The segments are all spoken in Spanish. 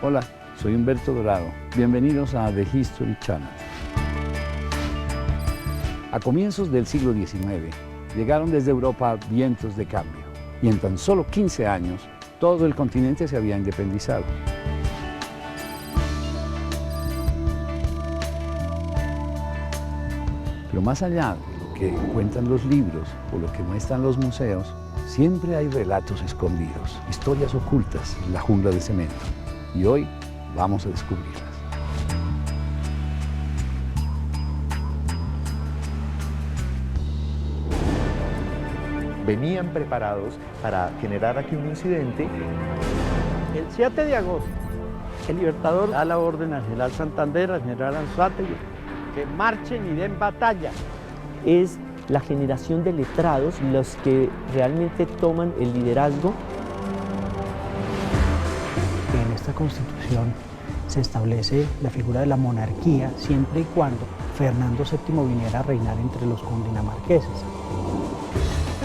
Hola, soy Humberto Dorado. Bienvenidos a The History Channel. A comienzos del siglo XIX, llegaron desde Europa vientos de cambio y en tan solo 15 años, todo el continente se había independizado. Pero más allá de lo que cuentan los libros o lo que muestran los museos, siempre hay relatos escondidos, historias ocultas en la jungla de cemento. Y hoy vamos a descubrirlas. Venían preparados para generar aquí un incidente. El 7 de agosto, el Libertador da la orden al general Santander, al general Anzoátegui, que marchen y den batalla. Es la generación de letrados los que realmente toman el liderazgo. En esta Constitución se establece la figura de la monarquía siempre y cuando Fernando VII viniera a reinar entre los cundinamarqueses.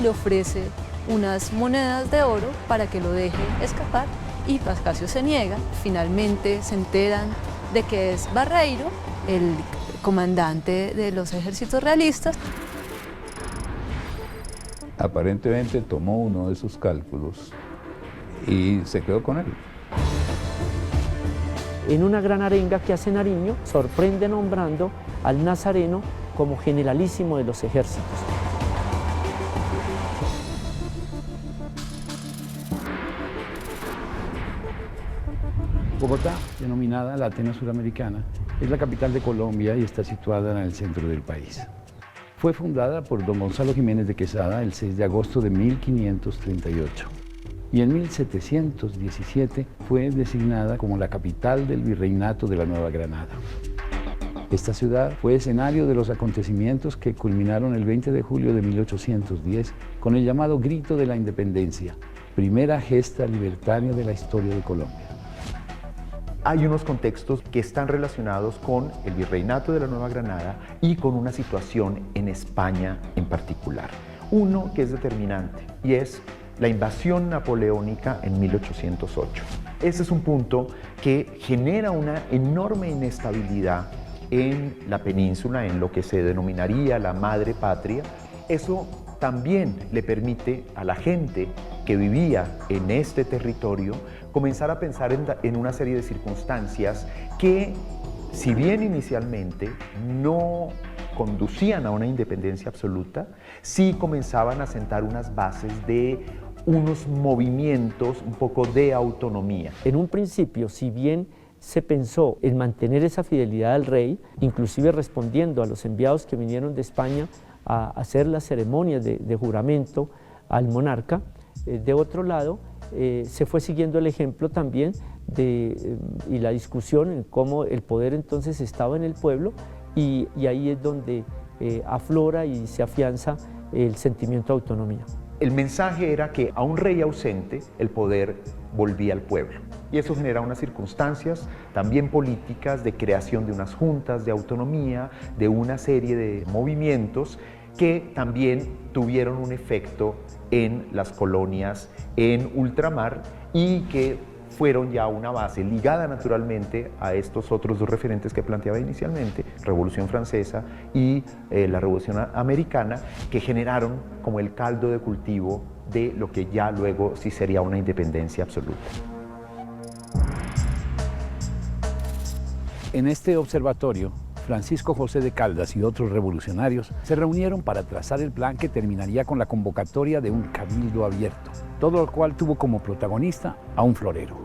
Le ofrece unas monedas de oro para que lo deje escapar y Pascasio se niega. Finalmente se enteran de que es Barreiro, el comandante de los ejércitos realistas. Aparentemente tomó uno de sus cálculos y se quedó con él. En una gran arenga que hace Nariño, sorprende nombrando al nazareno como generalísimo de los ejércitos. Bogotá, denominada la Atenas Suramericana, es la capital de Colombia y está situada en el centro del país. Fue fundada por don Gonzalo Jiménez de Quesada el 6 de agosto de 1538 y en 1717 fue designada como la capital del Virreinato de la Nueva Granada. Esta ciudad fue escenario de los acontecimientos que culminaron el 20 de julio de 1810 con el llamado Grito de la Independencia, primera gesta libertaria de la historia de Colombia. Hay unos contextos que están relacionados con el Virreinato de la Nueva Granada y con una situación en España en particular. Uno que es determinante y es la invasión napoleónica en 1808. Ese es un punto que genera una enorme inestabilidad en la península, en lo que se denominaría la madre patria. Eso también le permite a la gente que vivía en este territorio comenzar a pensar en una serie de circunstancias que, si bien inicialmente no conducían a una independencia absoluta, sí comenzaban a sentar unas bases de unos movimientos un poco de autonomía. En un principio, si bien se pensó en mantener esa fidelidad al rey, inclusive respondiendo a los enviados que vinieron de España a hacer las ceremonias de juramento al monarca, de otro lado, se fue siguiendo el ejemplo también y la discusión en cómo el poder entonces estaba en el pueblo y ahí es donde aflora y se afianza el sentimiento de autonomía. El mensaje era que a un rey ausente el poder volvía al pueblo y eso genera unas circunstancias también políticas de creación de unas juntas de autonomía, de una serie de movimientos que también tuvieron un efecto en las colonias en ultramar y que fueron ya una base ligada naturalmente a estos otros dos referentes que planteaba inicialmente, Revolución Francesa y la Revolución Americana, que generaron como el caldo de cultivo de lo que ya luego sí sería una independencia absoluta. En este observatorio, Francisco José de Caldas y otros revolucionarios se reunieron para trazar el plan que terminaría con la convocatoria de un cabildo abierto, todo lo cual tuvo como protagonista a un florero.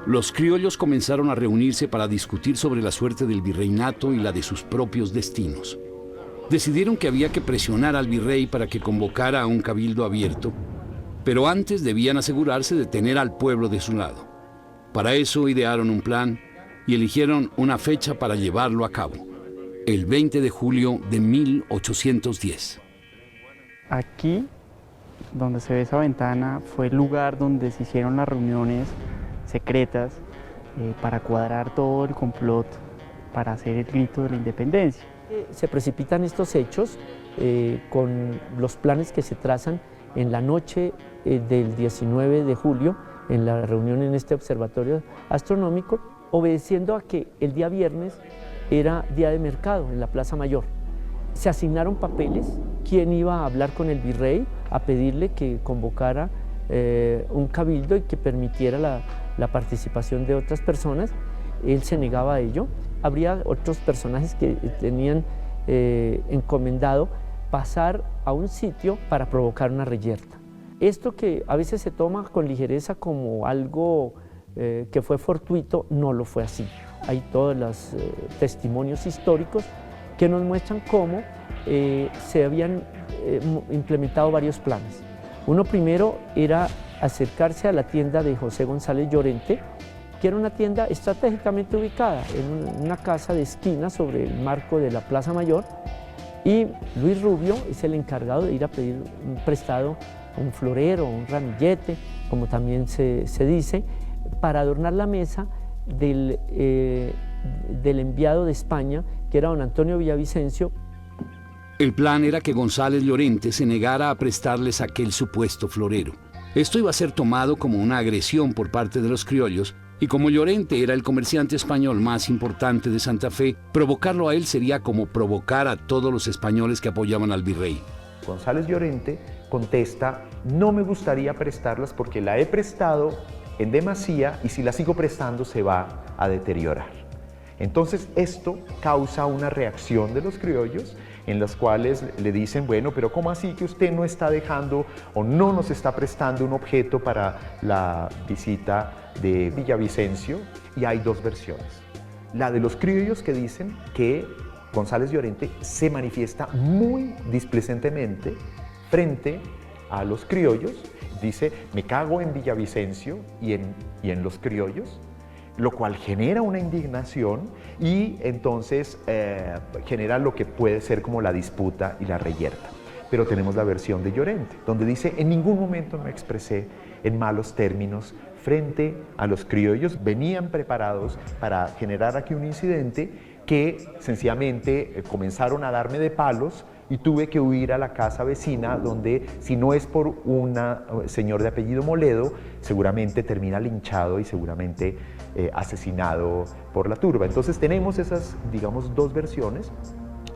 Los criollos comenzaron a reunirse para discutir sobre la suerte del virreinato y la de sus propios destinos. Decidieron que había que presionar al virrey para que convocara a un cabildo abierto, pero antes debían asegurarse de tener al pueblo de su lado. Para eso idearon un plan y eligieron una fecha para llevarlo a cabo, el 20 de julio de 1810. Aquí, donde se ve esa ventana, fue el lugar donde se hicieron las reuniones secretas para cuadrar todo el complot para hacer el grito de la independencia. Se precipitan estos hechos con los planes que se trazan en la noche del 19 de julio en la reunión en este observatorio astronómico, obedeciendo a que el día viernes era día de mercado en la Plaza Mayor. Se asignaron papeles, quién iba a hablar con el virrey, a pedirle que convocara un cabildo y que permitiera la participación de otras personas. Él se negaba a ello. Habría otros personajes que tenían encomendado pasar a un sitio para provocar una reyerta. Esto que a veces se toma con ligereza como algo que fue fortuito, no lo fue así. Hay todos los testimonios históricos que nos muestran cómo se habían implementado varios planes. Uno primero era acercarse a la tienda de José González Llorente, que era una tienda estratégicamente ubicada en una casa de esquina sobre el marco de la Plaza Mayor, y Luis Rubio es el encargado de ir a pedir un prestado, un florero, un ramillete, como también se dice, para adornar la mesa del enviado de España, que era don Antonio Villavicencio. El plan era que González Llorente se negara a prestarles aquel supuesto florero. Esto iba a ser tomado como una agresión por parte de los criollos, y como Llorente era el comerciante español más importante de Santa Fe, provocarlo a él sería como provocar a todos los españoles que apoyaban al virrey. González Llorente contesta: no me gustaría prestarlas porque la he prestado en demasía y si la sigo prestando se va a deteriorar. Entonces esto causa una reacción de los criollos, en las cuales le dicen: bueno, pero ¿cómo así que usted no está dejando o no nos está prestando un objeto para la visita de Villavicencio? Y hay dos versiones. La de los criollos, que dicen que González Llorente se manifiesta muy displicentemente frente a los criollos, dice: me cago en Villavicencio y en los criollos, lo cual genera una indignación y entonces genera lo que puede ser como la disputa y la reyerta. Pero tenemos la versión de Llorente, donde dice: en ningún momento me expresé en malos términos frente a los criollos, venían preparados para generar aquí un incidente que sencillamente comenzaron a darme de palos y tuve que huir a la casa vecina, donde si no es por un señor de apellido Moledo, seguramente termina linchado y seguramente asesinado por la turba. Entonces tenemos esas, digamos, dos versiones,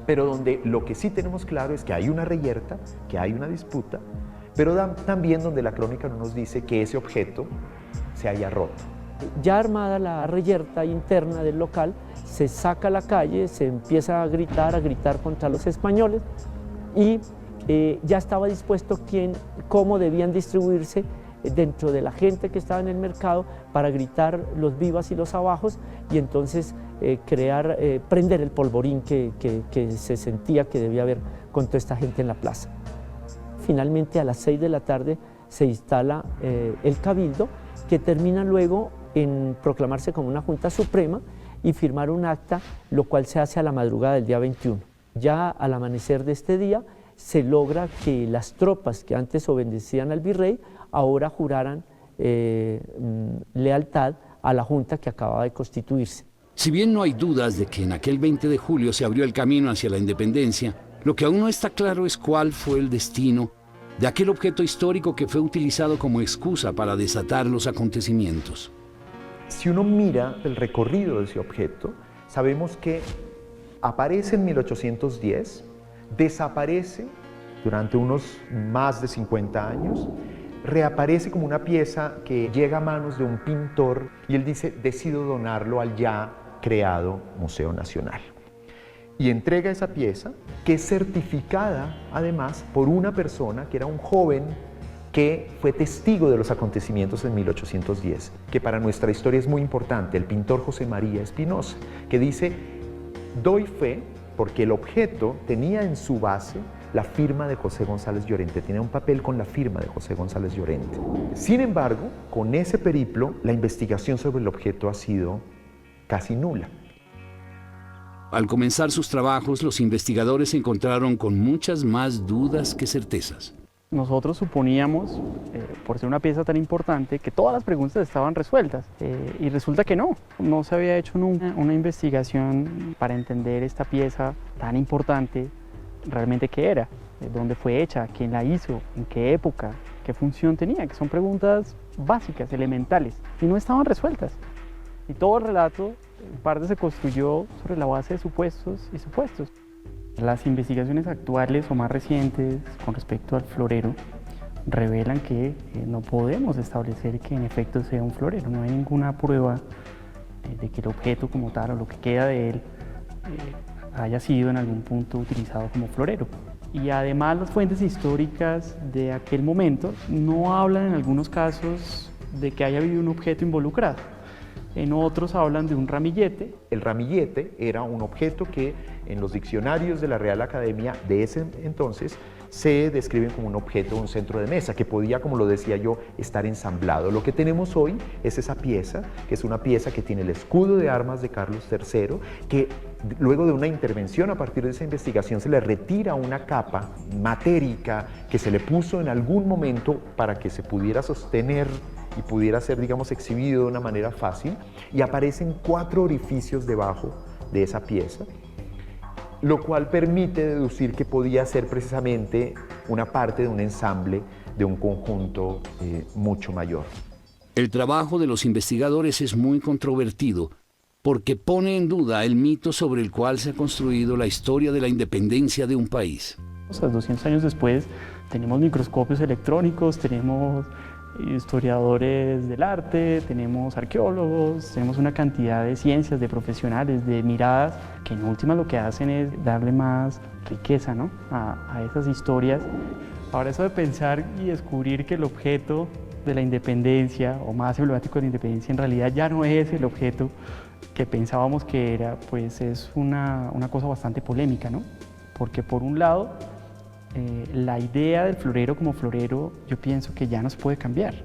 pero donde lo que sí tenemos claro es que hay una reyerta, que hay una disputa, pero también donde la crónica no nos dice que ese objeto se haya roto. Ya armada la reyerta interna del local, se saca a la calle, se empieza a gritar contra los españoles, y ya estaba dispuesto cómo debían distribuirse dentro de la gente que estaba en el mercado para gritar los vivas y los abajos, y entonces prender el polvorín que se sentía que debía haber con toda esta gente en la plaza. Finalmente a las 6 de la tarde se instala el cabildo, que termina luego en proclamarse como una Junta Suprema y firmar un acta, lo cual se hace a la madrugada del día 21. Ya al amanecer de este día se logra que las tropas que antes obedecían al virrey ahora juraran lealtad a la Junta que acababa de constituirse. Si bien no hay dudas de que en aquel 20 de julio se abrió el camino hacia la independencia, lo que aún no está claro es cuál fue el destino de aquel objeto histórico que fue utilizado como excusa para desatar los acontecimientos. Si uno mira el recorrido de ese objeto, sabemos que aparece en 1810, desaparece durante unos más de 50 años, reaparece como una pieza que llega a manos de un pintor y él dice: decido donarlo al ya creado Museo Nacional. Y entrega esa pieza, que es certificada además por una persona que era un joven que fue testigo de los acontecimientos en 1810, que para nuestra historia es muy importante, el pintor José María Espinosa, que dice: doy fe porque el objeto tenía en su base la firma de José González Llorente, tenía un papel con la firma de José González Llorente. Sin embargo, con ese periplo, la investigación sobre el objeto ha sido casi nula. Al comenzar sus trabajos, los investigadores se encontraron con muchas más dudas que certezas. Nosotros suponíamos, por ser una pieza tan importante, que todas las preguntas estaban resueltas, y resulta que no se había hecho nunca una investigación para entender esta pieza tan importante, realmente qué era, dónde fue hecha, quién la hizo, en qué época, qué función tenía, que son preguntas básicas, elementales, y no estaban resueltas. Y todo el relato, en parte, se construyó sobre la base de supuestos y supuestos. Las investigaciones actuales o más recientes con respecto al florero revelan que no podemos establecer que en efecto sea un florero. No hay ninguna prueba de que el objeto como tal o lo que queda de él haya sido en algún punto utilizado como florero. Y además las fuentes históricas de aquel momento no hablan en algunos casos de que haya habido un objeto involucrado. En otros hablan de un ramillete. El ramillete era un objeto que en los diccionarios de la Real Academia de ese entonces se describen como un objeto, un centro de mesa, que podía, como lo decía yo, estar ensamblado. Lo que tenemos hoy es esa pieza, que es una pieza que tiene el escudo de armas de Carlos III, que luego de una intervención a partir de esa investigación se le retira una capa matérica que se le puso en algún momento para que se pudiera sostener y pudiera ser, digamos, exhibido de una manera fácil, y aparecen 4 orificios debajo de esa pieza, lo cual permite deducir que podía ser precisamente una parte de un ensamble, de un conjunto mucho mayor. El trabajo de los investigadores es muy controvertido porque pone en duda el mito sobre el cual se ha construido la historia de la independencia de un país. 200 años después tenemos microscopios electrónicos, tenemos historiadores del arte, tenemos arqueólogos, tenemos una cantidad de ciencias, de profesionales, de miradas, que en última lo que hacen es darle más riqueza, ¿no?, a esas historias. Ahora, eso de pensar y descubrir que el objeto de la independencia, o más emblemático de la independencia, en realidad ya no es el objeto que pensábamos que era, pues es una cosa bastante polémica, ¿no? Porque por un lado, la idea del florero como florero, yo pienso que ya no se puede cambiar.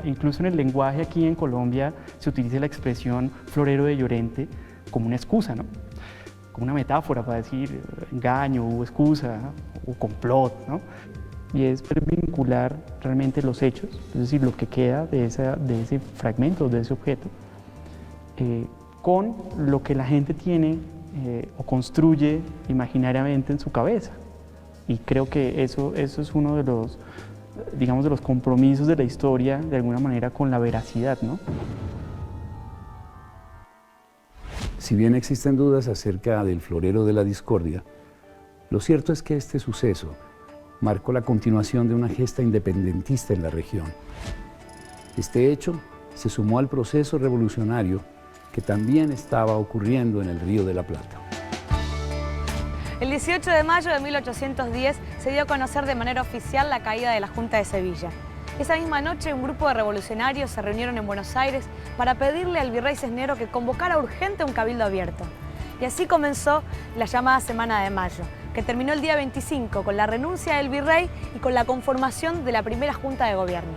Incluso en el lenguaje aquí en Colombia se utiliza la expresión florero de Llorente como una excusa, ¿no?, como una metáfora para decir engaño o excusa, ¿no?, o complot, ¿no? Y es vincular realmente los hechos, es decir, lo que queda de ese fragmento, de ese objeto, con lo que la gente tiene o construye imaginariamente en su cabeza. Y creo que eso es uno de los, digamos, de los compromisos de la historia, de alguna manera, con la veracidad, ¿no? Si bien existen dudas acerca del florero de la discordia, lo cierto es que este suceso marcó la continuación de una gesta independentista en la región. Este hecho se sumó al proceso revolucionario que también estaba ocurriendo en el Río de la Plata. El 18 de mayo de 1810 se dio a conocer de manera oficial la caída de la Junta de Sevilla. Esa misma noche, un grupo de revolucionarios se reunieron en Buenos Aires para pedirle al virrey Cisneros que convocara urgente un cabildo abierto. Y así comenzó la llamada Semana de Mayo, que terminó el día 25 con la renuncia del virrey y con la conformación de la primera Junta de Gobierno.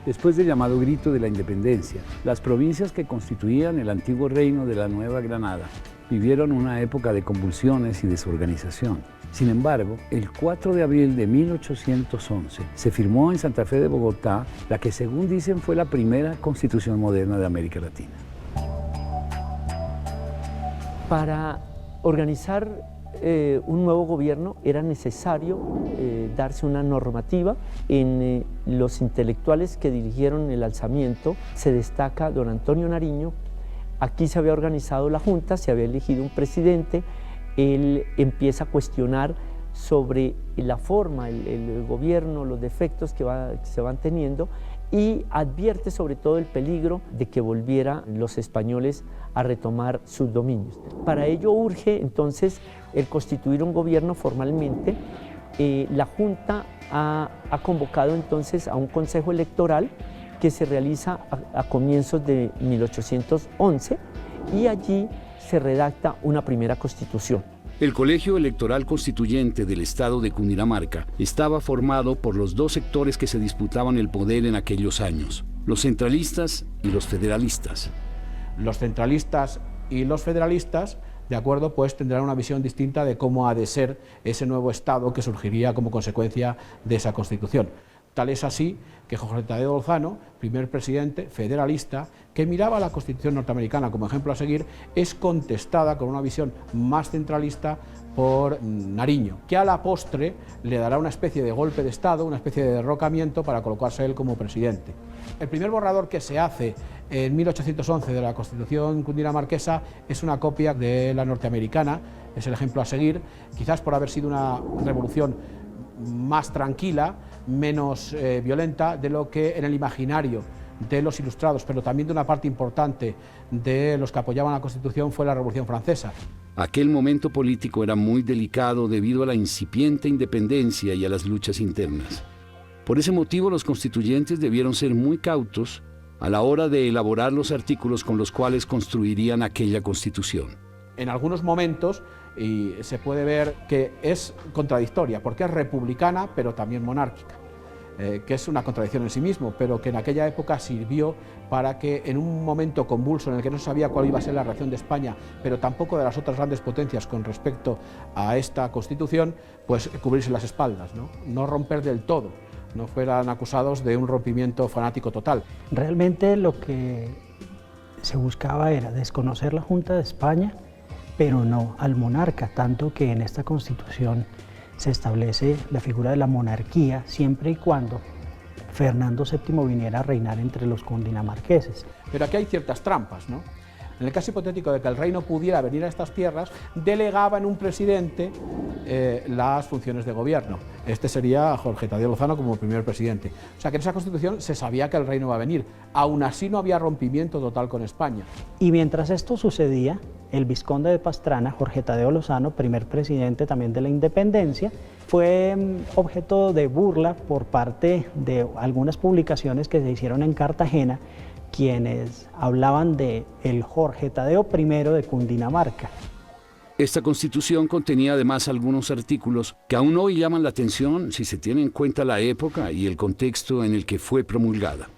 Después del llamado grito de la independencia, las provincias que constituían el antiguo reino de la Nueva Granada vivieron una época de convulsiones y desorganización. Sin embargo, el 4 de abril de 1811 se firmó en Santa Fe de Bogotá la que, según dicen, fue la primera constitución moderna de América Latina. Para organizar un nuevo gobierno era necesario darse una normativa. En los intelectuales que dirigieron el alzamiento se destaca don Antonio Nariño. Aquí se había organizado la Junta, se había elegido un presidente. Él empieza a cuestionar sobre la forma, el gobierno, los defectos que se van teniendo, y advierte sobre todo el peligro de que volvieran los españoles a retomar sus dominios. Para ello urge entonces el constituir un gobierno formalmente. La Junta ha convocado entonces a un consejo electoral que se realiza a comienzos de 1811, y allí se redacta una primera constitución. El Colegio Electoral Constituyente del Estado de Cundinamarca estaba formado por los dos sectores que se disputaban el poder en aquellos años, los centralistas y los federalistas. Los centralistas y los federalistas, de acuerdo, pues tendrán una visión distinta de cómo ha de ser ese nuevo Estado que surgiría como consecuencia de esa Constitución. Tal es así que Jorge Tadeo Lozano, primer presidente federalista, que miraba a la Constitución norteamericana como ejemplo a seguir, es contestada con una visión más centralista por Nariño, que a la postre le dará una especie de golpe de Estado, una especie de derrocamiento para colocarse él como presidente. El primer borrador que se hace en 1811 de la Constitución cundinamarquesa es una copia de la norteamericana, es el ejemplo a seguir, quizás por haber sido una revolución más tranquila, menos violenta de lo que en el imaginario de los ilustrados, pero también de una parte importante de los que apoyaban la Constitución fue la Revolución Francesa. Aquel momento político era muy delicado debido a la incipiente independencia y a las luchas internas. Por ese motivo, los constituyentes debieron ser muy cautos a la hora de elaborar los artículos con los cuales construirían aquella Constitución. En algunos momentos se puede ver que es contradictoria, porque es republicana pero también monárquica, que es una contradicción en sí mismo, pero que en aquella época sirvió para que en un momento convulso en el que no se sabía cuál iba a ser la reacción de España, pero tampoco de las otras grandes potencias con respecto a esta Constitución, pues cubrirse las espaldas, no romper del todo, no fueran acusados de un rompimiento fanático total. Realmente lo que se buscaba era desconocer la Junta de España, pero no al monarca, tanto que en esta Constitución se establece la figura de la monarquía siempre y cuando Fernando VII viniera a reinar entre los cundinamarqueses. Pero aquí hay ciertas trampas, ¿no? En el caso hipotético de que el rey no pudiera venir a estas tierras, delegaba en un presidente las funciones de gobierno. Este sería Jorge Tadeo Lozano como primer presidente. O sea que en esa Constitución se sabía que el rey no iba a venir. Aún así no había rompimiento total con España. Y mientras esto sucedía, el vizconde de Pastrana, Jorge Tadeo Lozano, primer presidente también de la independencia, fue objeto de burla por parte de algunas publicaciones que se hicieron en Cartagena, quienes hablaban de el Jorge Tadeo I de Cundinamarca. Esta Constitución contenía además algunos artículos que aún hoy llaman la atención si se tiene en cuenta la época y el contexto en el que fue promulgada.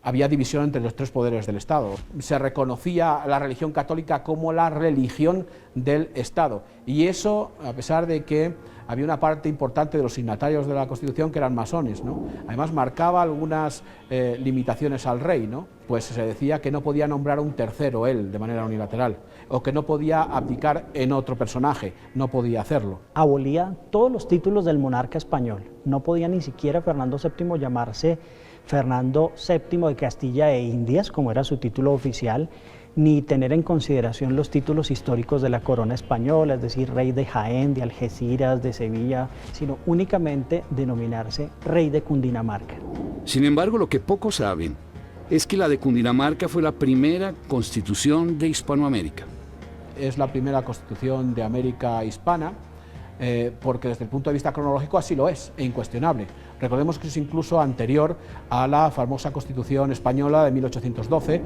Había división entre los tres poderes del Estado. Se reconocía la religión católica como la religión del Estado. Y eso, a pesar de que había una parte importante de los signatarios de la Constitución que eran masones, ¿no? Además marcaba algunas limitaciones al rey, ¿no? Pues se decía que no podía nombrar un tercero él de manera unilateral, o que no podía abdicar en otro personaje, no podía hacerlo. Abolía todos los títulos del monarca español. No podía ni siquiera Fernando VII llamarse Fernando VII de Castilla e Indias, como era su título oficial, ni tener en consideración los títulos históricos de la corona española, es decir, rey de Jaén, de Algeciras, de Sevilla, sino únicamente denominarse rey de Cundinamarca. Sin embargo, lo que pocos saben es que la de Cundinamarca fue la primera constitución de Hispanoamérica. Es la primera constitución de América hispana, porque desde el punto de vista cronológico así lo es, e incuestionable. Recordemos que es incluso anterior a la famosa Constitución española de 1812.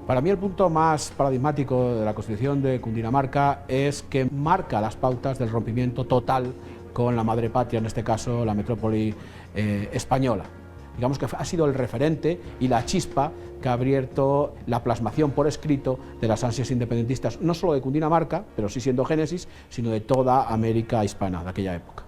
Para mí el punto más paradigmático de la Constitución de Cundinamarca es que marca las pautas del rompimiento total con la madre patria, en este caso la metrópoli española. Digamos que ha sido el referente y la chispa que ha abierto la plasmación por escrito de las ansias independentistas, no solo de Cundinamarca, pero sí siendo génesis, sino de toda América hispana de aquella época.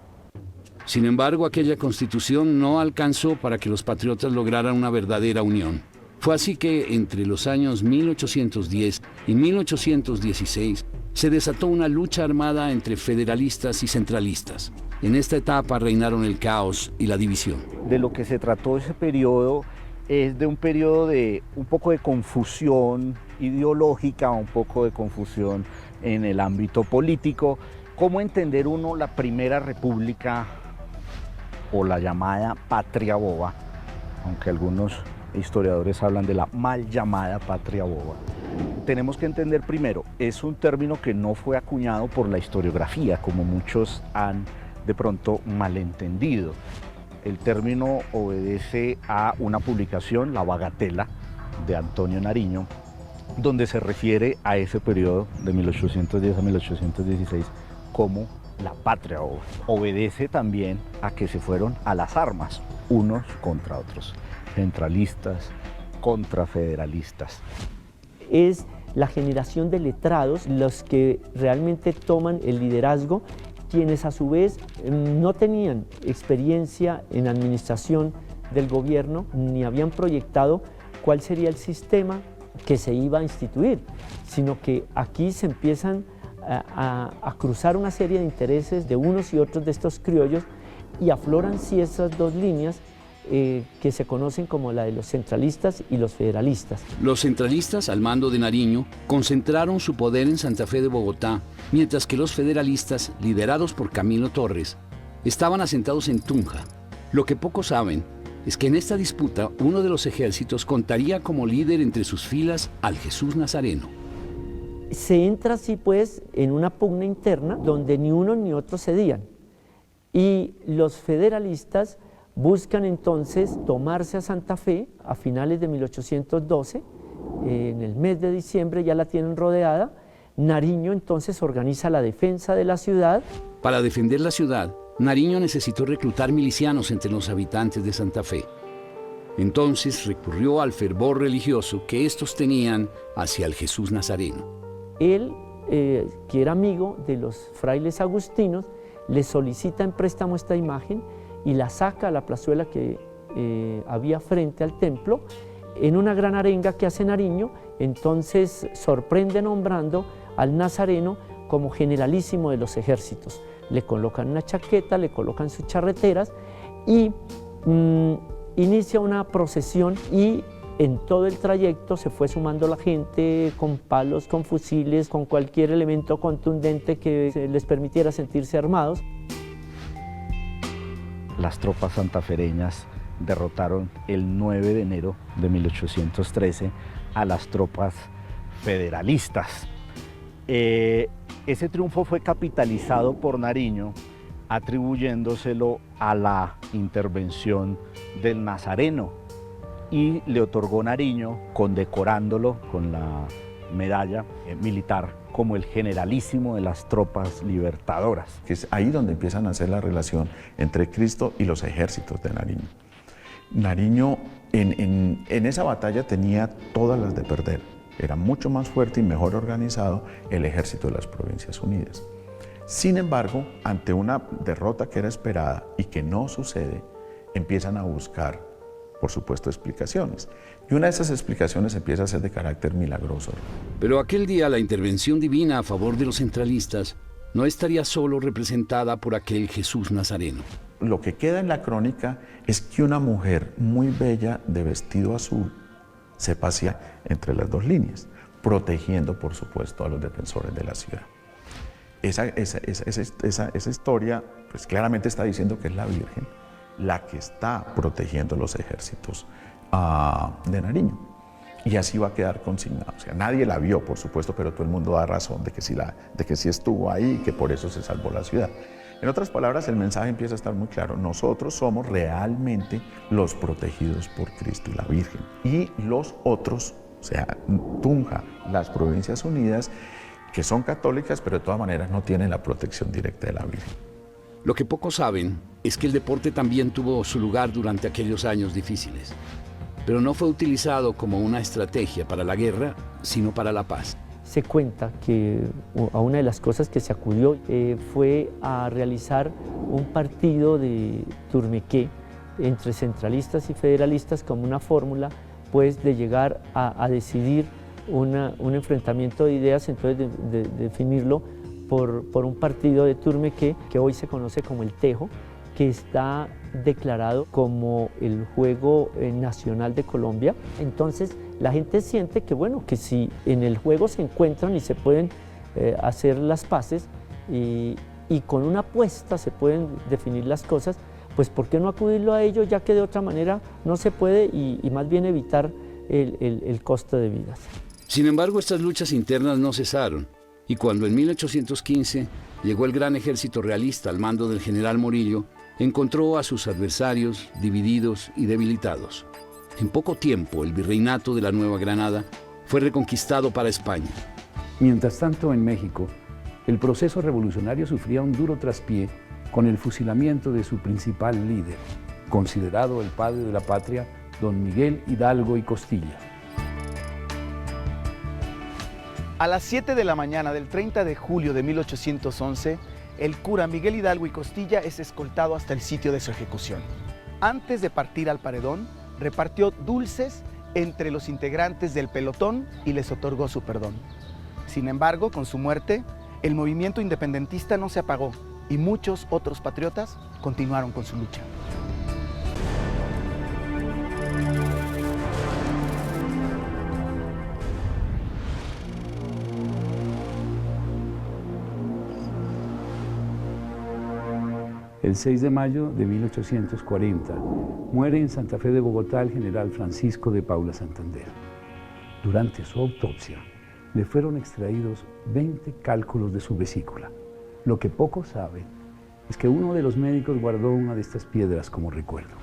Sin embargo, aquella Constitución no alcanzó para que los patriotas lograran una verdadera unión. Fue así que entre los años 1810 y 1816 se desató una lucha armada entre federalistas y centralistas. En esta etapa reinaron el caos y la división. De lo que se trató ese periodo es de un periodo de un poco de confusión ideológica, un poco de confusión en el ámbito político. ¿Cómo entender uno la Primera República o la llamada Patria Boba? Aunque algunos historiadores hablan de la mal llamada Patria Boba. Tenemos que entender primero, es un término que no fue acuñado por la historiografía, como muchos han de pronto malentendido. El término obedece a una publicación, La Bagatela, de Antonio Nariño, donde se refiere a ese periodo de 1810 a 1816 como la Patria Boba. Obedece también a que se fueron a las armas, unos contra otros, centralistas contra federalistas. Es la generación de letrados los que realmente toman el liderazgo, quienes a su vez no tenían experiencia en administración del gobierno ni habían proyectado cuál sería el sistema que se iba a instituir, sino que aquí se empiezan a cruzar una serie de intereses de unos y otros de estos criollos y afloran sí esas dos líneas que se conocen como la de los centralistas y los federalistas. Los centralistas, al mando de Nariño, concentraron su poder en Santa Fe de Bogotá, mientras que los federalistas, liderados por Camilo Torres, estaban asentados en Tunja. Lo que pocos saben es que en esta disputa uno de los ejércitos contaría como líder entre sus filas al Jesús Nazareno. Se entra así pues en una pugna interna donde ni uno ni otro cedían y los federalistas buscan entonces tomarse a Santa Fe a finales de 1812, en el mes de diciembre ya la tienen rodeada. Nariño entonces organiza la defensa de la ciudad. Para defender la ciudad, Nariño necesitó reclutar milicianos entre los habitantes de Santa Fe. Entonces recurrió al fervor religioso que estos tenían hacia el Jesús Nazareno. Él, que era amigo de los frailes agustinos, le solicita en préstamo esta imagen y la saca a la plazuela que había frente al templo. En una gran arenga que hace Nariño, entonces sorprende nombrando al Nazareno como generalísimo de los ejércitos. Le colocan una chaqueta, le colocan sus charreteras y inicia una procesión y en todo el trayecto se fue sumando la gente con palos, con fusiles, con cualquier elemento contundente que les permitiera sentirse armados. Las tropas santafereñas derrotaron el 9 de enero de 1813 a las tropas federalistas. Ese triunfo fue capitalizado por Nariño, atribuyéndoselo a la intervención del Nazareno, y le otorgó Nariño, condecorándolo con la medalla militar como el generalísimo de las tropas libertadoras. Que es ahí donde empiezan a hacer la relación entre Cristo y los ejércitos de Nariño. Nariño en esa batalla tenía todas las de perder. Era mucho más fuerte y mejor organizado el ejército de las Provincias Unidas. Sin embargo, ante una derrota que era esperada y que no sucede, empiezan a buscar, por supuesto, explicaciones. Y una de esas explicaciones empieza a ser de carácter milagroso. Pero aquel día la intervención divina a favor de los centralistas no estaría solo representada por aquel Jesús Nazareno. Lo que queda en la crónica es que una mujer muy bella de vestido azul se pasea entre las dos líneas, protegiendo, por supuesto, a los defensores de la ciudad. Esa historia pues, claramente está diciendo que es la Virgen la que está protegiendo los ejércitos de Nariño. Y así va a quedar consignado. O sea, nadie la vio, por supuesto, pero todo el mundo da razón de que sí estuvo ahí y que por eso se salvó la ciudad. En otras palabras, el mensaje empieza a estar muy claro. Nosotros somos realmente los protegidos por Cristo y la Virgen. Y los otros, o sea, Tunja, las Provincias Unidas, que son católicas, pero de todas maneras no tienen la protección directa de la Virgen. Lo que pocos saben es que el deporte también tuvo su lugar durante aquellos años difíciles, pero no fue utilizado como una estrategia para la guerra, sino para la paz. Se cuenta que a una de las cosas que se acudió fue a realizar un partido de turniqué entre centralistas y federalistas como una fórmula pues, de llegar a decidir un enfrentamiento de ideas, entonces de definirlo por un partido de turniqué que hoy se conoce como el tejo, que está declarado como el juego nacional de Colombia. Entonces la gente siente que bueno, que si en el juego se encuentran y se pueden hacer las paces y con una apuesta se pueden definir las cosas, pues ¿por qué no acudirlo a ello ya que de otra manera no se puede y más bien evitar el costo de vidas? Sin embargo, estas luchas internas no cesaron y cuando en 1815 llegó el gran ejército realista al mando del general Morillo, encontró a sus adversarios divididos y debilitados. En poco tiempo, el virreinato de la Nueva Granada fue reconquistado para España. Mientras tanto, en México, el proceso revolucionario sufría un duro traspié con el fusilamiento de su principal líder, considerado el padre de la patria, don Miguel Hidalgo y Costilla. A las 7 de la mañana del 30 de julio de 1811, el cura Miguel Hidalgo y Costilla es escoltado hasta el sitio de su ejecución. antes de partir al paredón, repartió dulces entre los integrantes del pelotón y les otorgó su perdón. Sin embargo, con su muerte, el movimiento independentista no se apagó y muchos otros patriotas continuaron con su lucha. El 6 de mayo de 1840 muere en Santa Fe de Bogotá el general Francisco de Paula Santander. Durante su autopsia le fueron extraídos 20 cálculos de su vesícula. Lo que pocos saben es que uno de los médicos guardó una de estas piedras como recuerdo.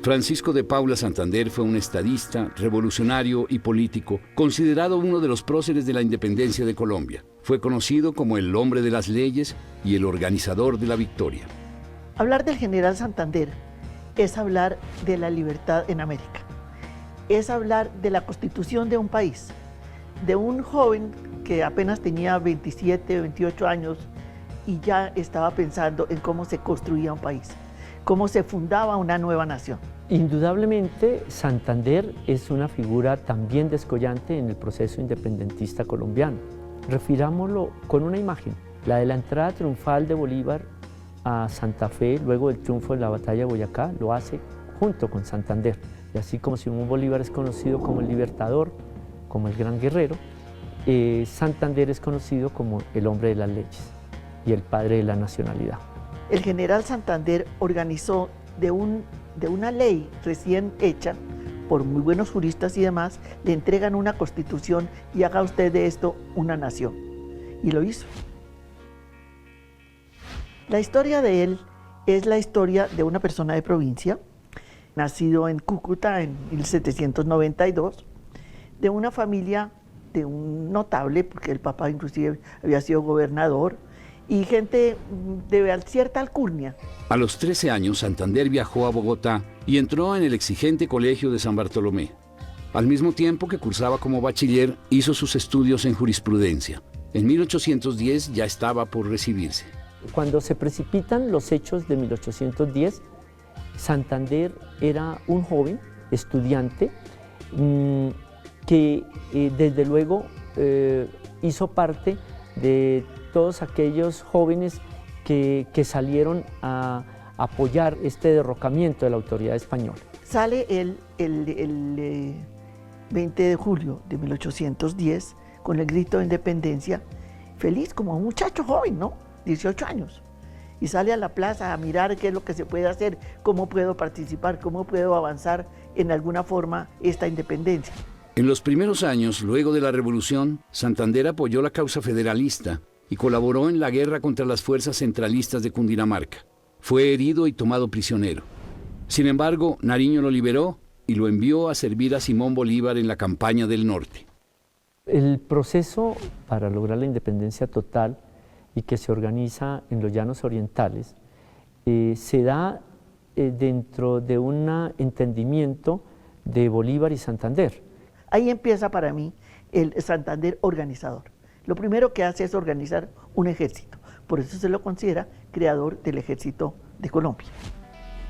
Francisco de Paula Santander fue un estadista, revolucionario y político, considerado uno de los próceres de la independencia de Colombia. Fue conocido como el hombre de las leyes y el organizador de la victoria. Hablar del general Santander es hablar de la libertad en América, es hablar de la constitución de un país, de un joven que apenas tenía 27, 28 años y ya estaba pensando en cómo se construía un país, cómo se fundaba una nueva nación. Indudablemente, Santander es una figura también descollante en el proceso independentista colombiano. Refirámoslo con una imagen, la de la entrada triunfal de Bolívar a Santa Fe, luego del triunfo en la batalla de Boyacá, lo hace junto con Santander. Y así como Simón Bolívar es conocido como el libertador, como el gran guerrero, Santander es conocido como el hombre de las leyes y el padre de la nacionalidad. El general Santander organizó de una ley recién hecha, por muy buenos juristas y demás, le entregan una constitución y haga usted de esto una nación. Y lo hizo. La historia de él es la historia de una persona de provincia, nacido en Cúcuta en 1792, de una familia de un notable, porque el papá inclusive había sido gobernador, y gente de cierta alcurnia. A los 13 años, Santander viajó a Bogotá y entró en el exigente colegio de San Bartolomé. Al mismo tiempo que cursaba como bachiller, hizo sus estudios en jurisprudencia. En 1810 ya estaba por recibirse. Cuando se precipitan los hechos de 1810, Santander era un joven estudiante que desde luego hizo parte de todos aquellos jóvenes que salieron a apoyar este derrocamiento de la autoridad española. Sale el 20 de julio de 1810 con el grito de independencia, feliz como un muchacho joven, ¿no? 18 años. Y sale a la plaza a mirar qué es lo que se puede hacer, cómo puedo participar, cómo puedo avanzar en alguna forma esta independencia. En los primeros años, luego de la Revolución, Santander apoyó la causa federalista y colaboró en la guerra contra las fuerzas centralistas de Cundinamarca. Fue herido y tomado prisionero. Sin embargo, Nariño lo liberó y lo envió a servir a Simón Bolívar en la campaña del norte. El proceso para lograr la independencia total y que se organiza en los llanos orientales se da dentro de un entendimiento de Bolívar y Santander. Ahí empieza para mí el Santander organizador. Lo primero que hace es organizar un ejército, por eso se lo considera creador del ejército de Colombia.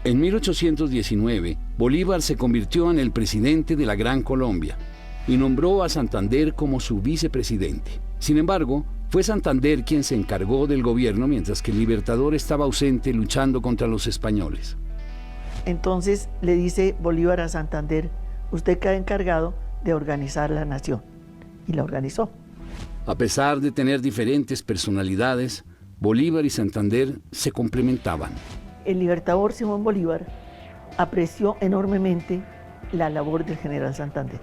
En 1819, Bolívar se convirtió en el presidente de la Gran Colombia y nombró a Santander como su vicepresidente. Sin embargo, fue Santander quien se encargó del gobierno mientras que el Libertador estaba ausente luchando contra los españoles. Entonces le dice Bolívar a Santander, usted queda encargado de organizar la nación. Y la organizó. A pesar de tener diferentes personalidades, Bolívar y Santander se complementaban. El libertador Simón Bolívar apreció enormemente la labor del general Santander.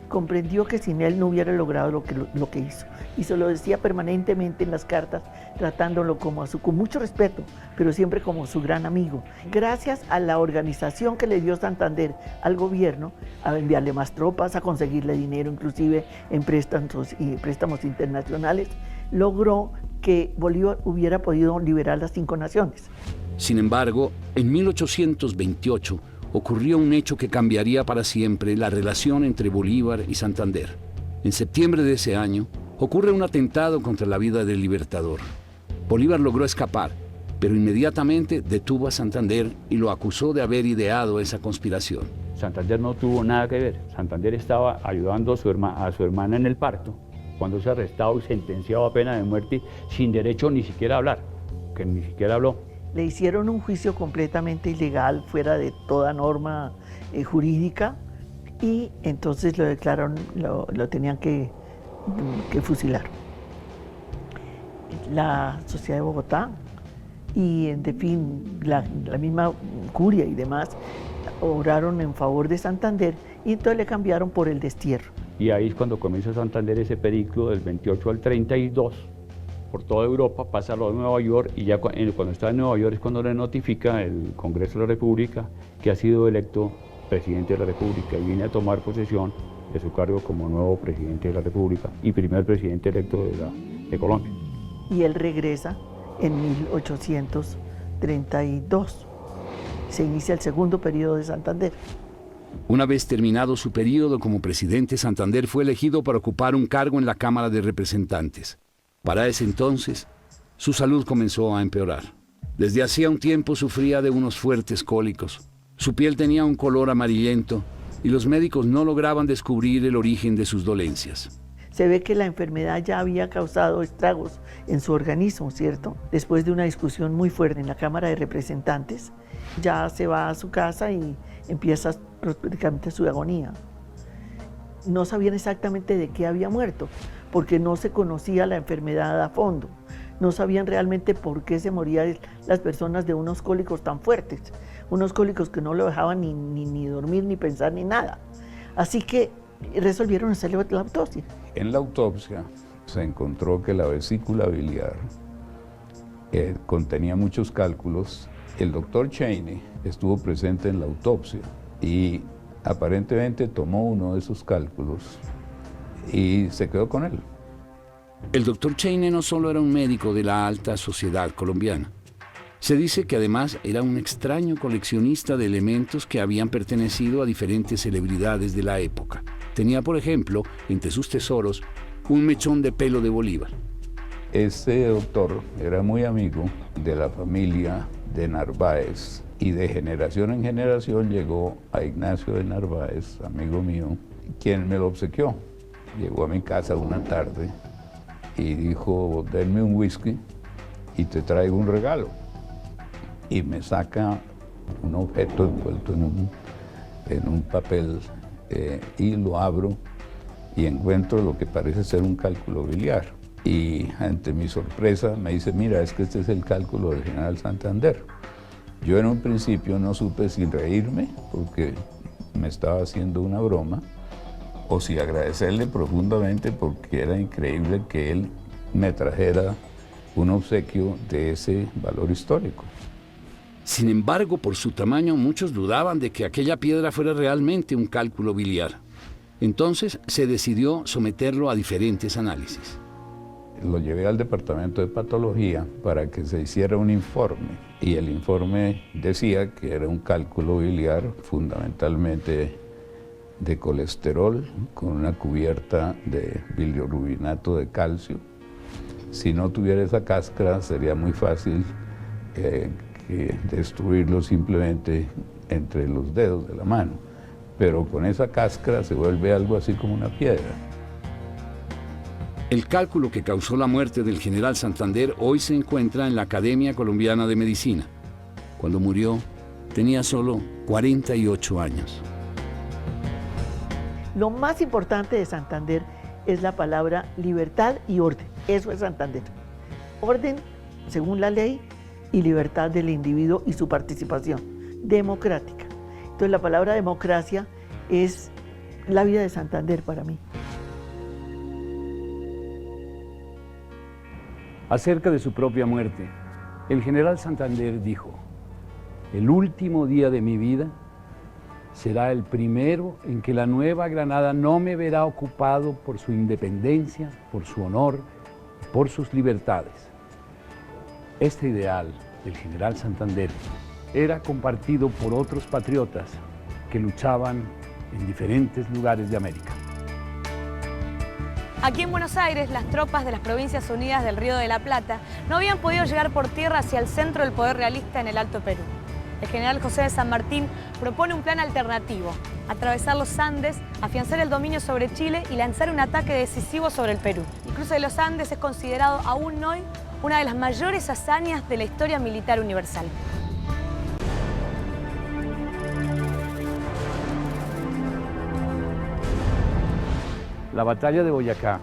Comprendió que sin él no hubiera logrado lo que hizo. Y se lo decía permanentemente en las cartas, tratándolo con mucho respeto, pero siempre como su gran amigo. Gracias a la organización que le dio Santander al gobierno, a enviarle más tropas, a conseguirle dinero, inclusive en préstamos internacionales, logró que Bolívar hubiera podido liberar las 5 naciones. Sin embargo, en 1828, ocurrió un hecho que cambiaría para siempre la relación entre Bolívar y Santander. En septiembre de ese año, ocurre un atentado contra la vida del Libertador. Bolívar logró escapar, pero inmediatamente detuvo a Santander y lo acusó de haber ideado esa conspiración. Santander no tuvo nada que ver. Santander estaba ayudando a su hermana en el parto, cuando es arrestado y sentenciado a pena de muerte sin derecho ni siquiera a hablar, que ni siquiera habló. Le hicieron un juicio completamente ilegal, fuera de toda norma jurídica, y entonces lo declararon, lo tenían que fusilar. La Sociedad de Bogotá y, en fin, la misma curia y demás obraron en favor de Santander, y entonces le cambiaron por el destierro. Y ahí es cuando comienza Santander ese periplo del 28 al 32, por toda Europa, pasa a Nueva York, y ya cuando está en Nueva York es cuando le notifica el Congreso de la República que ha sido electo presidente de la República y viene a tomar posesión de su cargo como nuevo presidente de la República y primer presidente electo de Colombia. Y él regresa en 1832. Se inicia el segundo periodo de Santander. Una vez terminado su periodo como presidente, Santander fue elegido para ocupar un cargo en la Cámara de Representantes. Para ese entonces, su salud comenzó a empeorar. Desde hacía un tiempo sufría de unos fuertes cólicos. Su piel tenía un color amarillento y los médicos no lograban descubrir el origen de sus dolencias. Se ve que la enfermedad ya había causado estragos en su organismo, ¿cierto? Después de una discusión muy fuerte en la Cámara de Representantes, ya se va a su casa y empieza prácticamente su agonía. No sabían exactamente de qué había muerto, porque no se conocía la enfermedad a fondo. No sabían realmente por qué se morían las personas de unos cólicos tan fuertes, unos cólicos que no lo dejaban ni dormir, ni pensar, ni nada. Así que resolvieron hacerle la autopsia. En la autopsia se encontró que la vesícula biliar contenía muchos cálculos. El doctor Cheney estuvo presente en la autopsia y aparentemente tomó uno de esos cálculos y se quedó con él. El doctor Cheney no solo era un médico de la alta sociedad colombiana. Se dice que además era un extraño coleccionista de elementos que habían pertenecido a diferentes celebridades de la época. Tenía, por ejemplo, entre sus tesoros, un mechón de pelo de Bolívar. Este doctor era muy amigo de la familia de Narváez y de generación en generación llegó a Ignacio de Narváez, amigo mío, quien me lo obsequió. Llegó a mi casa una tarde y dijo, denme un whisky y te traigo un regalo. Y me saca un objeto envuelto en un papel y lo abro y encuentro lo que parece ser un cálculo biliar. Y ante mi sorpresa me dice, mira, es que este es el cálculo del general Santander. Yo en un principio no supe si reírme porque me estaba haciendo una broma o si agradecerle profundamente porque era increíble que él me trajera un obsequio de ese valor histórico. Sin embargo, por su tamaño, muchos dudaban de que aquella piedra fuera realmente un cálculo biliar. Entonces se decidió someterlo a diferentes análisis. Lo llevé al departamento de patología para que se hiciera un informe y el informe decía que era un cálculo biliar fundamentalmente de colesterol con una cubierta de bilirrubinato de calcio. Si no tuviera esa cáscara sería muy fácil destruirlo simplemente entre los dedos de la mano, pero con esa cáscara se vuelve algo así como una piedra. El cálculo que causó la muerte del general Santander hoy se encuentra en la Academia Colombiana de Medicina. Cuando murió, tenía solo 48 años. Lo más importante de Santander es la palabra libertad y orden. Eso es Santander. Orden, según la ley, y libertad del individuo y su participación democrática. Entonces la palabra democracia es la vida de Santander para mí. Acerca de su propia muerte, el general Santander dijo, el último día de mi vida será el primero en que la Nueva Granada no me verá ocupado por su independencia, por su honor, por sus libertades. Este ideal del general Santander era compartido por otros patriotas que luchaban en diferentes lugares de América. Aquí en Buenos Aires, las tropas de las Provincias Unidas del Río de la Plata no habían podido llegar por tierra hacia el centro del poder realista en el Alto Perú. El general José de San Martín propone un plan alternativo: atravesar los Andes, afianzar el dominio sobre Chile y lanzar un ataque decisivo sobre el Perú. El cruce de los Andes es considerado aún hoy una de las mayores hazañas de la historia militar universal. La batalla de Boyacá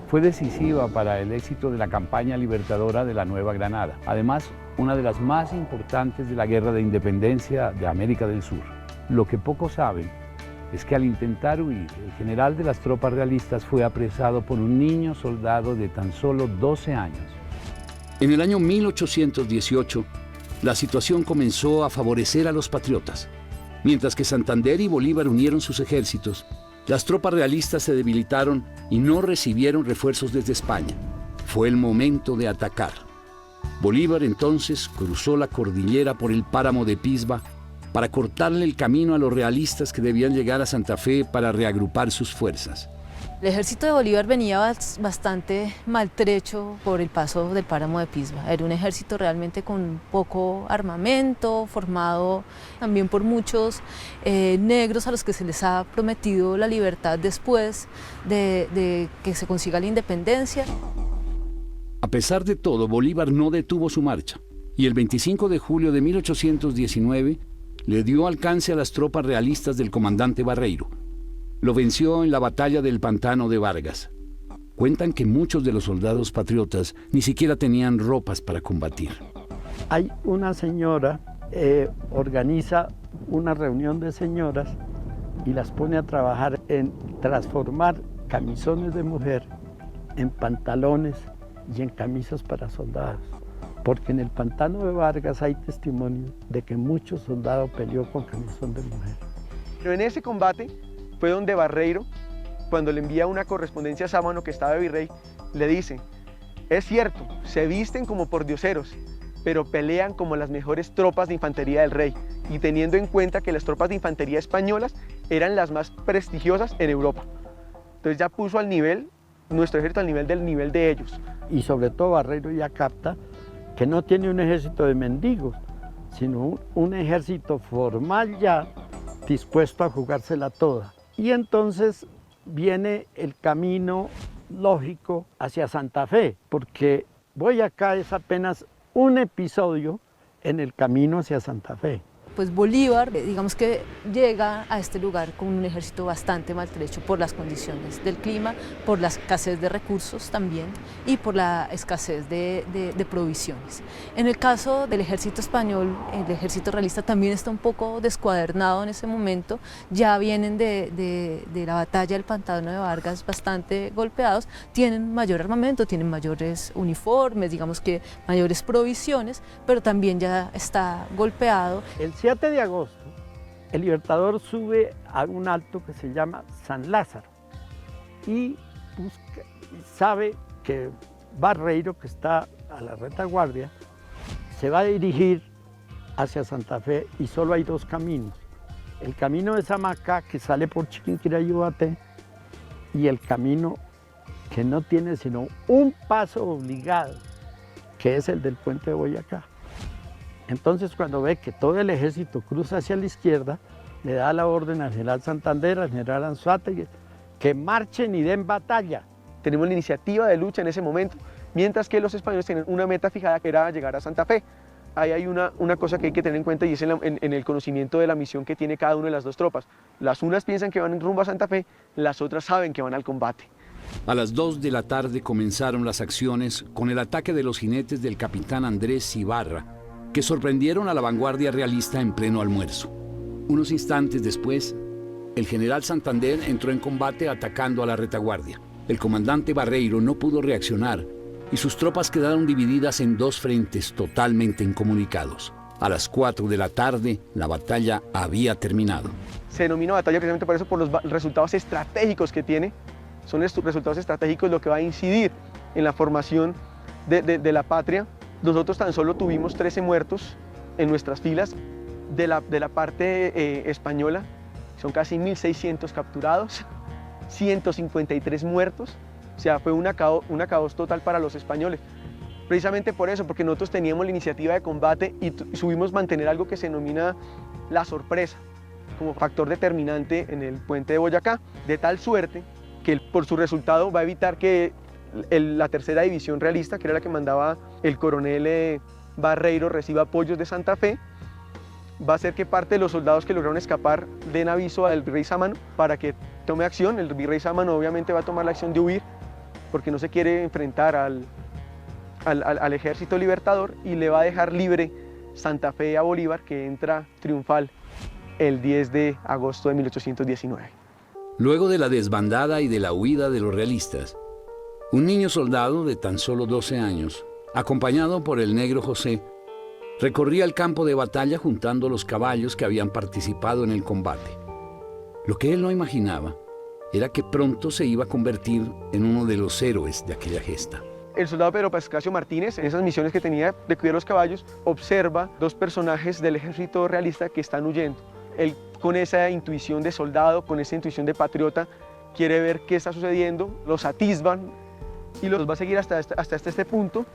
fue decisiva para el éxito de la campaña libertadora de la Nueva Granada. Además, una de las más importantes de la Guerra de Independencia de América del Sur. Lo que pocos saben es que al intentar huir, el general de las tropas realistas fue apresado por un niño soldado de tan solo 12 años. En el año 1818, la situación comenzó a favorecer a los patriotas. Mientras que Santander y Bolívar unieron sus ejércitos, las tropas realistas se debilitaron y no recibieron refuerzos desde España. Fue el momento de atacar. Bolívar entonces cruzó la cordillera por el páramo de Pisba para cortarle el camino a los realistas que debían llegar a Santa Fe para reagrupar sus fuerzas. El ejército de Bolívar venía bastante maltrecho por el paso del páramo de Pisba. Era un ejército realmente con poco armamento, formado también por muchos negros a los que se les ha prometido la libertad después de que se consiga la independencia. A pesar de todo, Bolívar no detuvo su marcha y el 25 de julio de 1819 le dio alcance a las tropas realistas del comandante Barreiro. Lo venció en la batalla del Pantano de Vargas. Cuentan que muchos de los soldados patriotas ni siquiera tenían ropas para combatir. Hay una señora, organiza una reunión de señoras y las pone a trabajar en transformar camisones de mujer en pantalones y en camisas para soldados. Porque en el Pantano de Vargas hay testimonio de que muchos soldados peleó con camisón de mujer. Pero en ese combate fue donde Barreiro, cuando le envía una correspondencia a Sámano, que estaba de virrey, le dice: es cierto, se visten como pordioseros, pero pelean como las mejores tropas de infantería del rey, y teniendo en cuenta que las tropas de infantería españolas eran las más prestigiosas en Europa. Entonces ya puso al nivel, nuestro ejército al nivel de ellos. Y sobre todo Barreiro ya capta que no tiene un ejército de mendigos, sino un ejército formal ya, dispuesto a jugársela toda. Y entonces viene el camino lógico hacia Santa Fe, porque Boyacá es apenas un episodio en el camino hacia Santa Fe. Pues Bolívar, digamos que llega a este lugar con un ejército bastante maltrecho por las condiciones del clima, por la escasez de recursos también y por la escasez de provisiones. En el caso del ejército español, el ejército realista también está un poco descuadernado en ese momento, ya vienen de la batalla del Pantano de Vargas bastante golpeados, tienen mayor armamento, tienen mayores uniformes, digamos que mayores provisiones, pero también ya está golpeado. El 7 de agosto, el Libertador sube a un alto que se llama San Lázaro y sabe que Barreiro, que está a la retaguardia, se va a dirigir hacia Santa Fe y solo hay dos caminos. El camino de Samacá, que sale por Chiquinquirá y Ubaté, y el camino que no tiene sino un paso obligado, que es el del puente de Boyacá. Entonces, cuando ve que todo el ejército cruza hacia la izquierda, le da la orden al general Santander, al general Anzoátegui, que marchen y den batalla. Tenemos la iniciativa de lucha en ese momento, mientras que los españoles tienen una meta fijada que era llegar a Santa Fe. Ahí hay una cosa que hay que tener en cuenta y es en el conocimiento de la misión que tiene cada una de las dos tropas. Las unas piensan que van rumbo a Santa Fe, las otras saben que van al combate. A las 2 de la tarde comenzaron las acciones con el ataque de los jinetes del capitán Andrés Ibarra, que sorprendieron a la vanguardia realista en pleno almuerzo. Unos instantes después, el general Santander entró en combate atacando a la retaguardia. El comandante Barreiro no pudo reaccionar y sus tropas quedaron divididas en dos frentes totalmente incomunicados. A las 4 de la tarde, la batalla había terminado. Se denomina batalla precisamente por eso, por los resultados estratégicos que tiene. Son estos resultados estratégicos lo que va a incidir en la formación de la patria. Nosotros tan solo tuvimos 13 muertos en nuestras filas de la parte española. Son casi 1.600 capturados, 153 muertos. O sea, fue un caos total para los españoles. Precisamente por eso, porque nosotros teníamos la iniciativa de combate y subimos mantener algo que se denomina la sorpresa, como factor determinante en el puente de Boyacá, de tal suerte que por su resultado va a evitar que la tercera división realista, que era la que mandaba el coronel Barreiro, reciba apoyos de Santa Fe, va a hacer que parte de los soldados que lograron escapar den aviso al virrey Sámano para que tome acción. El virrey Sámano obviamente va a tomar la acción de huir porque no se quiere enfrentar al ejército libertador y le va a dejar libre Santa Fe a Bolívar, que entra triunfal el 10 de agosto de 1819. Luego de la desbandada y de la huida de los realistas, un niño soldado de tan solo 12 años, acompañado por el negro José, recorría el campo de batalla juntando los caballos que habían participado en el combate. Lo que él no imaginaba era que pronto se iba a convertir en uno de los héroes de aquella gesta. El soldado Pedro Pascasio Martínez, en esas misiones que tenía de cuidar los caballos, observa dos personajes del ejército realista que están huyendo. Él, con esa intuición de soldado, con esa intuición de patriota, quiere ver qué está sucediendo, los atisban y los va a seguir hasta este punto,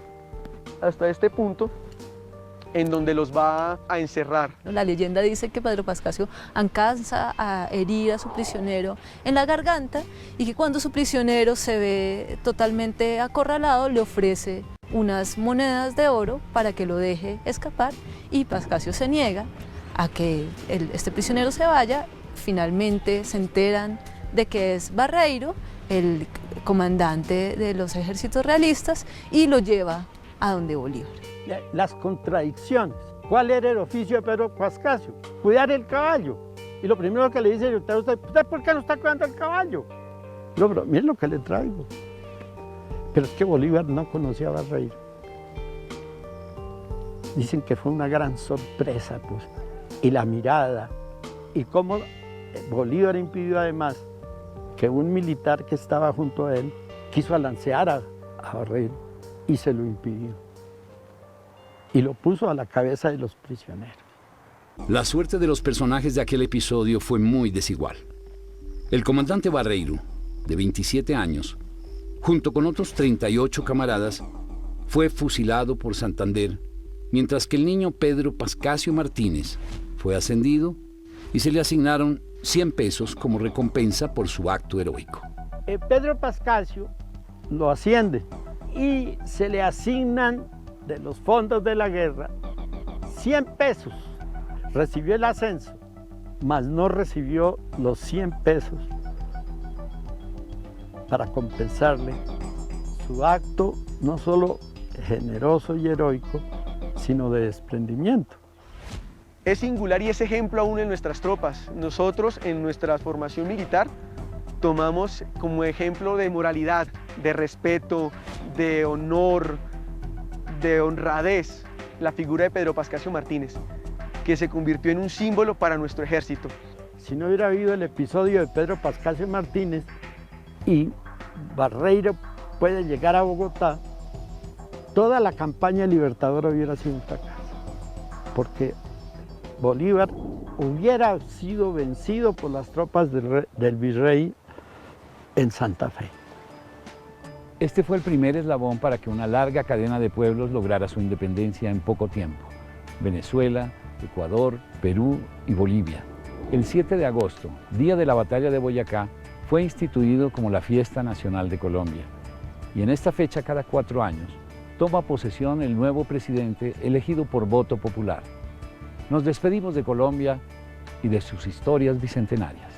en donde los va a encerrar. La leyenda dice que Pedro Pascasio alcanza a herir a su prisionero en la garganta y que cuando su prisionero se ve totalmente acorralado le ofrece unas monedas de oro para que lo deje escapar y Pascasio se niega a que este prisionero se vaya. Finalmente se enteran de que es Barreiro, el comandante de los ejércitos realistas, y lo lleva a donde Bolívar. Las contradicciones. ¿Cuál era el oficio de Pedro Pascasio? Cuidar el caballo. Y lo primero que le dice, ¿usted por qué no está cuidando el caballo? No, pero miren lo que le traigo. Pero es que Bolívar no conocía a Barreiro. Dicen que fue una gran sorpresa, pues. Y la mirada, y cómo Bolívar impidió además que un militar que estaba junto a él quiso alancear a Barreiro y se lo impidió. Y lo puso a la cabeza de los prisioneros. La suerte de los personajes de aquel episodio fue muy desigual. El comandante Barreiro, de 27 años, junto con otros 38 camaradas, fue fusilado por Santander, mientras que el niño Pedro Pascasio Martínez fue ascendido y se le asignaron 100 pesos como recompensa por su acto heroico. Pedro Pascasio lo asciende y se le asignan de los fondos de la guerra 100 pesos. Recibió el ascenso, mas no recibió los 100 pesos para compensarle su acto no solo generoso y heroico, sino de desprendimiento. Es singular y es ejemplo aún en nuestras tropas. Nosotros en nuestra formación militar tomamos como ejemplo de moralidad, de respeto, de honor, de honradez, la figura de Pedro Pascasio Martínez, que se convirtió en un símbolo para nuestro ejército. Si no hubiera habido el episodio de Pedro Pascasio Martínez y Barreiro puede llegar a Bogotá, toda la campaña libertadora hubiera sido un fracaso, porque Bolívar hubiera sido vencido por las tropas del virrey en Santa Fe. Este fue el primer eslabón para que una larga cadena de pueblos lograra su independencia en poco tiempo. Venezuela, Ecuador, Perú y Bolivia. El 7 de agosto, día de la batalla de Boyacá, fue instituido como la Fiesta Nacional de Colombia. Y en esta fecha, cada 4 años, toma posesión el nuevo presidente elegido por voto popular. Nos despedimos de Colombia y de sus historias bicentenarias.